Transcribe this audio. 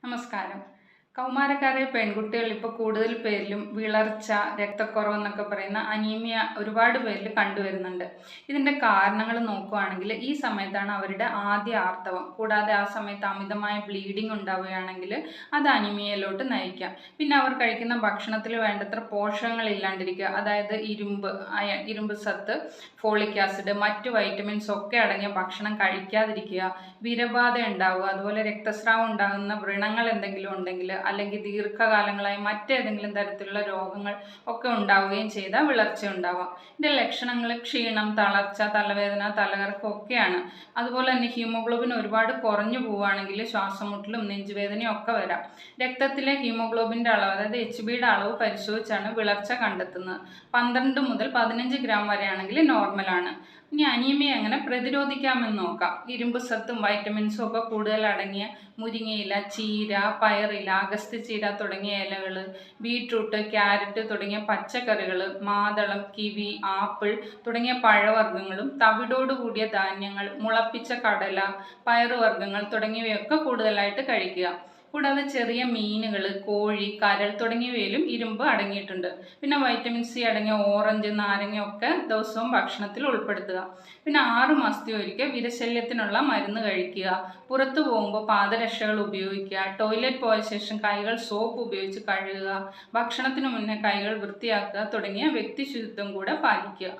നമസ്കാരം. കൗമാരക്കാരായ പെൺകുട്ടികൾ ഇപ്പോൾ കൂടുതൽ പേരിലും വിളർച്ച, രക്തക്കുറവ് എന്നൊക്കെ പറയുന്ന അനീമിയ ഒരുപാട് പേരിൽ കണ്ടുവരുന്നുണ്ട്. ഇതിൻ്റെ കാരണങ്ങൾ നോക്കുകയാണെങ്കിൽ ഈ സമയത്താണ് അവരുടെ ആദ്യ ആർത്തവം. കൂടാതെ ആ സമയത്ത് അമിതമായ ബ്ലീഡിംഗ് ഉണ്ടാവുകയാണെങ്കിൽ അത് അനീമിയയിലോട്ട് നയിക്കാം. പിന്നെ അവർ കഴിക്കുന്ന ഭക്ഷണത്തിൽ വേണ്ടത്ര പോഷകങ്ങൾ ഇല്ലാണ്ടിരിക്കുക, അതായത് ഇരുമ്പ് സത്ത്, ഫോളിക് ആസിഡ്, മറ്റു വൈറ്റമിൻസ് ഒക്കെ അടങ്ങിയ ഭക്ഷണം കഴിക്കാതിരിക്കുക, വിരബാധ ഉണ്ടാവുക, അതുപോലെ രക്തസ്രാവം ഉണ്ടാകുന്ന വ്രണങ്ങൾ എന്തെങ്കിലും ഉണ്ടെങ്കിൽ, അല്ലെങ്കിൽ ദീർഘകാലങ്ങളായി മറ്റേതെങ്കിലും തരത്തിലുള്ള രോഗങ്ങൾ ഒക്കെ ഉണ്ടാവുകയും ചെയ്താൽ വിളർച്ച ഉണ്ടാവാം. ഇതിൻ്റെ ലക്ഷണങ്ങൾ ക്ഷീണം, തളർച്ച, തലവേദന, തലകറക്കം ഒക്കെയാണ്. അതുപോലെ തന്നെ ഹീമോഗ്ലോബിൻ ഒരുപാട് കുറഞ്ഞു പോവുകയാണെങ്കിൽ ശ്വാസമുട്ടലും നെഞ്ചുവേദനയും ഒക്കെ വരാം. രക്തത്തിലെ ഹീമോഗ്ലോബിൻ്റെ അളവ്, അതായത് Hbയുടെ അളവ് പരിശോധിച്ചാണ് വിളർച്ച കണ്ടെത്തുന്നത്. 12 മുതൽ 15 ഗ്രാം വരെയാണെങ്കിൽ നോർമലാണ്. ഇനി അനീമിയ എങ്ങനെ പ്രതിരോധിക്കാമെന്ന് നോക്കാം. ഇരുമ്പ് സത്തും വൈറ്റമിൻസും ഒക്കെ കൂടുതൽ അടങ്ങിയ മുരിങ്ങയില, ചീര, പയറില, അഗസ്ത്യച്ചീര തുടങ്ങിയ ഇലകൾ, ബീട്രൂട്ട്, ക്യാരറ്റ് തുടങ്ങിയ പച്ചക്കറികൾ, മാതളം, കിവി, ആപ്പിൾ തുടങ്ങിയ പഴവർഗ്ഗങ്ങളും, തവിടോട് കൂടിയ ധാന്യങ്ങൾ, മുളപ്പിച്ച കടല, പയറുവർഗ്ഗങ്ങൾ തുടങ്ങിയവയൊക്കെ കൂടുതലായിട്ട് കഴിക്കുക. കൂടാതെ ചെറിയ മീനുകൾ, കോഴി, കരൾ തുടങ്ങിയവയിലും ഇരുമ്പ് അടങ്ങിയിട്ടുണ്ട്. പിന്നെ വൈറ്റമിൻ സി അടങ്ങിയ ഓറഞ്ച്, നാരങ്ങ ഒക്കെ ദിവസവും ഭക്ഷണത്തിൽ ഉൾപ്പെടുത്തുക. പിന്നെ 6 മാസത്തിൽ ഒരിക്കൽ വിരശല്യത്തിനുള്ള മരുന്ന് കഴിക്കുക. പുറത്തു പോകുമ്പോൾ പാദരക്ഷകൾ ഉപയോഗിക്കുക. ടോയ്ലറ്റ് പോയ ശേഷം കൈകൾ സോപ്പ് ഉപയോഗിച്ച് കഴുകുക. ഭക്ഷണത്തിന് മുന്നേ കൈകൾ വൃത്തിയാക്കുക തുടങ്ങിയ വ്യക്തി ശുചിത്വം കൂടെ പാലിക്കുക.